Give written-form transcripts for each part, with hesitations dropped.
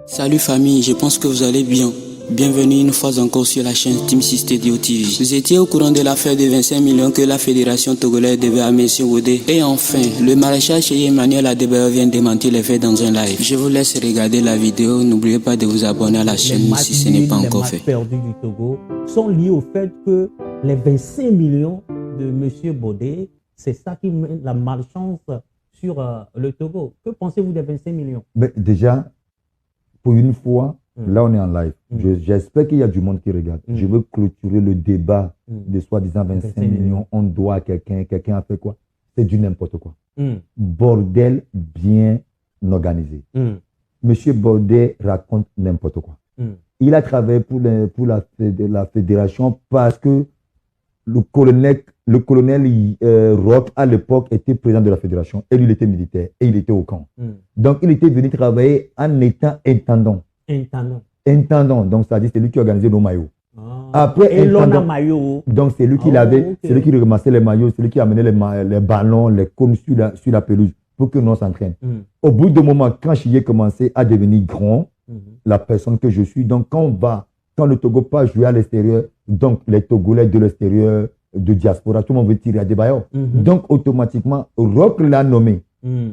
Salut famille, je pense que vous allez bien. Bienvenue une fois encore sur la chaîne Team Studio TV. Vous étiez au courant de l'affaire de 25 millions que la fédération togolaise devait à M. Wodé. Et enfin, le maréchal Cheikh Emmanuel Adebayor vient démentir les faits dans un live. Je vous laisse regarder la vidéo. N'oubliez pas de vous abonner à la chaîne si ce n'est pas encore fait. Les matchs perdus du Togo sont liés au fait que les 25 millions de M. Wodé, c'est ça qui met la malchance sur le Togo. Que pensez-vous des 25 millions? Mais déjà, pour une fois, là on est en live. J'espère qu'il y a du monde qui regarde. Je veux clôturer le débat de soi-disant 25 millions. On doit à quelqu'un. Quelqu'un a fait quoi? C'est du n'importe quoi. Bordel bien organisé. Monsieur Bordel raconte n'importe quoi. Il a travaillé pour la fédération parce que le colonel Roch, à l'époque, était président de la fédération. Et lui, il était militaire. Et il était au camp. Donc, il était venu travailler en étant intendant. Intendant. Donc, ça dit c'est lui qui organisait nos maillots. Après, et l'on a maillot. Donc, c'est lui qui l'avait, c'est lui qui ramassait les maillots, c'est lui qui amenait les ballons, les cônes sur la pelouse pour que nous s'entraîne. Au bout d'un moment, quand j'y commencé à devenir grand, la personne que je suis, donc quand le Togo pas jouer à l'extérieur, donc les Togolais de l'extérieur, de diaspora, tout le monde veut tirer à Adebayor. Donc, automatiquement, Roch l'a nommé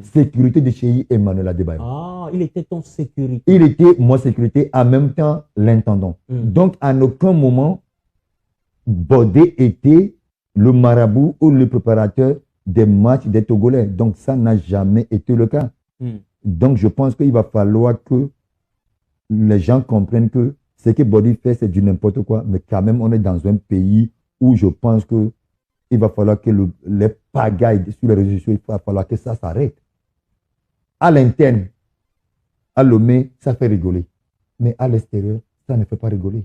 sécurité de Cheikh Emmanuel Adebayor. Ah, il était ton sécurité. Il était moi sécurité, en même temps l'intendant. Donc, à aucun moment, Bordel était le marabout ou le préparateur des matchs des Togolais. Donc, ça n'a jamais été le cas. Donc, je pense qu'il va falloir que les gens comprennent que ce que Bordel fait, c'est du n'importe quoi. Mais quand même, on est dans un pays où je pense que il va falloir que les pagailles sur les réseaux sociaux, il va falloir que ça s'arrête. À l'interne, à Lomé, ça fait rigoler. Mais à l'extérieur, ça ne fait pas rigoler.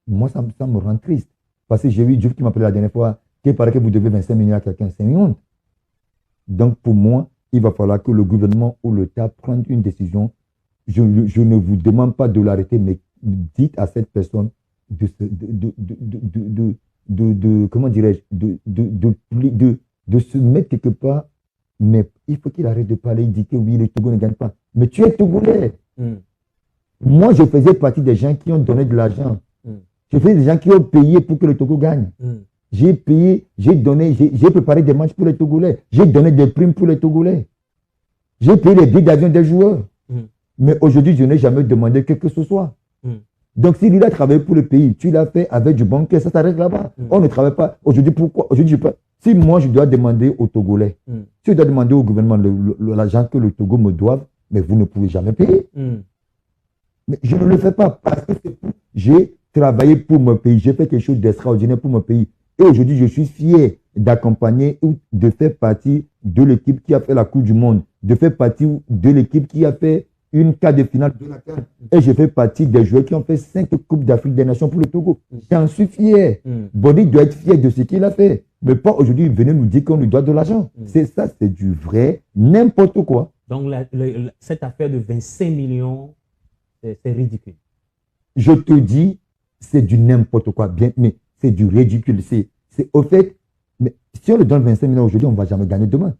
Moi, ça me rend triste. Parce que j'ai vu Dieu qui m'a appelé la dernière fois, qu'il paraît que vous devez 25 millions à quelqu'un. C'est une honte. Donc, pour moi, il va falloir que le gouvernement ou l'État prenne une décision. Je ne vous demande pas de l'arrêter, mais dites à cette personne comment dirais-je, de se mettre quelque part, mais il faut qu'il arrête de parler, il dit que oui, le Togo ne gagne pas. Mais tu es Togolais. Moi, je faisais partie des gens qui ont donné de l'argent. Je faisais des gens qui ont payé pour que le Togo gagne. J'ai payé, j'ai donné, j'ai préparé des matchs pour les Togolais. J'ai donné des primes pour les Togolais. J'ai payé les billets d'avion des joueurs. Mais aujourd'hui, je n'ai jamais demandé que ce soit. Donc, s'il a travaillé pour le pays, tu l'as fait avec du bon cœur, ça s'arrête là-bas. On ne travaille pas. Aujourd'hui, pourquoi? Aujourd'hui, si moi, je dois demander aux Togolais, si je dois demander au gouvernement l'argent que le Togo me doit, mais vous ne pouvez jamais payer. Mais je ne le fais pas parce que j'ai travaillé pour mon pays. J'ai fait quelque chose d'extraordinaire pour mon pays. Et aujourd'hui, je suis fier d'accompagner ou de faire partie de l'équipe qui a fait la Coupe du Monde, de faire partie de l'équipe qui a fait une quart de finale de la CAN. Et je fais partie des joueurs qui ont fait 5 Coupes d'Afrique des Nations pour le Togo. J'en suis fier. Bordel doit être fier de ce qu'il a fait. Mais pas aujourd'hui, venez nous dire qu'on lui doit de l'argent. C'est ça, c'est du vrai n'importe quoi. Donc, cette affaire de 25 millions, c'est ridicule. Je te dis, c'est du n'importe quoi. Bien, mais c'est du ridicule. C'est au fait, mais si on le donne 25 millions aujourd'hui, on ne va jamais gagner demain.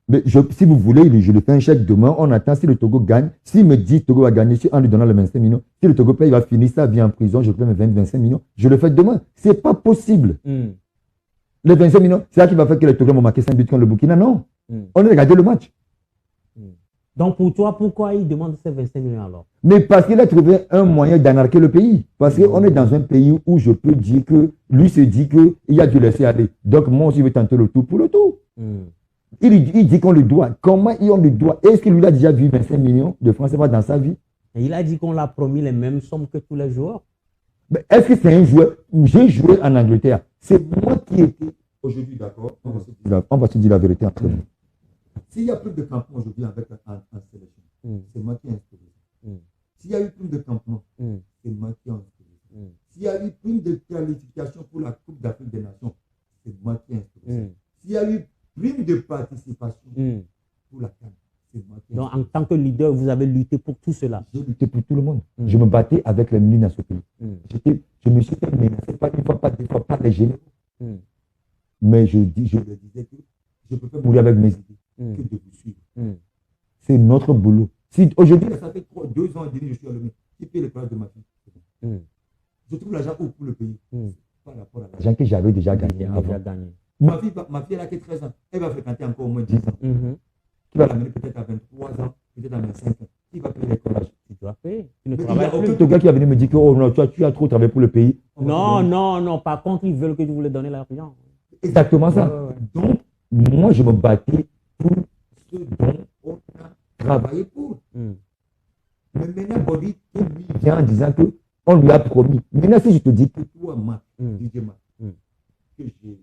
Mais si vous voulez, je le fais un chèque demain, on attend si le Togo gagne. S'il me dit Togo va gagner en lui donnant les 25 millions, si le Togo paye, il va finir sa vie en prison, je fais mes 25 millions, je le fais demain. Ce n'est pas possible. Les 25 millions, c'est ça qui va faire que les Togolais vont marquer 5 buts contre le Burkina. Non. On a regardé le match. Donc pour toi, pourquoi il demande ces 25 millions alors? Mais parce qu'il a trouvé un moyen d'anarquer le pays. Parce qu'on est dans un pays où je peux dire que lui se dit qu'il y a dû laisser aller. Donc moi aussi, je vais tenter le tout pour le tout. Il dit qu'on le doit. Comment on le doit? Est-ce qu'il lui a déjà vu 25 millions de francs CFA dans sa vie? Et il a dit qu'on l'a promis les mêmes sommes que tous les joueurs. Mais est-ce que c'est un joueur? J'ai joué en Angleterre. C'est moi qui étais aujourd'hui d'accord. On va se dire la vérité entre nous. S'il y a plus de campements aujourd'hui avec en sélection, c'est moi qui ai inspiré. S'il y a eu plus de campements, c'est moi qui ai inspiré. S'il y a eu plus de qualifications pour la Coupe d'Afrique des Nations, c'est moi qui ai inspiré. S'il y a eu prime de participation pour la CAN, c'est moi qui ai inspiré. Donc, en tant que leader, vous avez lutté pour tout cela. J'ai lutté pour tout le monde. Je me battais avec les milieux dans ce pays. Je me suis fait menacer pas une fois, pas deux fois, pas les généraux. Mais je leur disais que je peux pas mourir avec mes idées que de vous suivre. C'est notre boulot. Si aujourd'hui, ça fait 2 ans et demi, je suis à Lomé, qui paye les places de ma fille? Je trouve l'argent où pour le pays? Par rapport à l'argent que j'avais déjà gagné avant. Ma fille, elle a que 13 ans. Elle va fréquenter encore au moins 10 ans. Qui va l'amener peut-être à 23 ans, peut-être à 25 ans. Qui va payer l'école? Tu dois payer. Tu ne Mais il n'y travailles a plus. aucun Togolais qui va venir me dire que oh, non, tu as trop travaillé pour le pays. Non. Par contre, ils veulent que tu voulais donner l'argent. Exactement ça. Ouais. Donc, moi, je me battais pour ce dont on a travaillé pour. Mais maintenant, Body vient en disant qu'on lui a promis. Maintenant, si je te dis que toi, DJ Marc, que j'ai